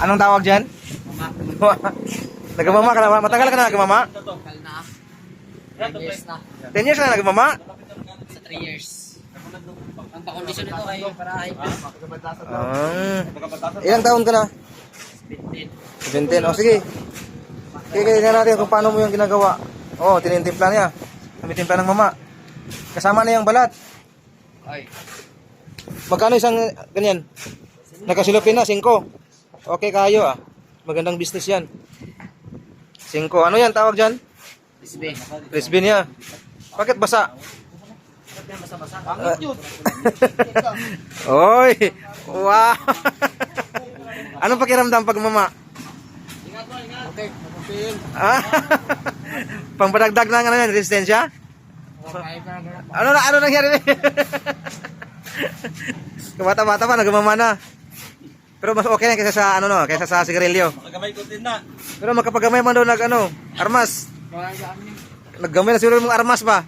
Anong tawag dyan? Mama. Nagmama ka na? Matagal ka na nagmama? Tagal na. 10 years na. 10 years na nagmama? Sa 3 years. Ang pakondisyon nito ay para high blood. Ilang taon ka na? 15. 17. O sige. Kaya natin kung paano mo yung ginagawa. Oo, tinitimpla niya. Tumitimpla ng mama. Kasama na yung balat. Ay. Magkano isang ganyan? Nakasilupin na, 5. Okay kayo ah. Magandang business yan. 5. Ano yan tawag dyan? Frisbee. Frisbee niya. Bakit basa? Bakit yan basa-basa? Pangit yun. Oy! Wow! Anong pakiramdam pag mama? Okay. Ah, pangpadagdag na ano yan, resistensya? Ano nangyari? Kabata-bata pa, nagmama na. Pero mas okay na kaysa sa ano no, kaysa sa sigarilyo. Magagamay ko din na. Pero magkapagamay man daw armas. Naggamay na siguro mong armas pa.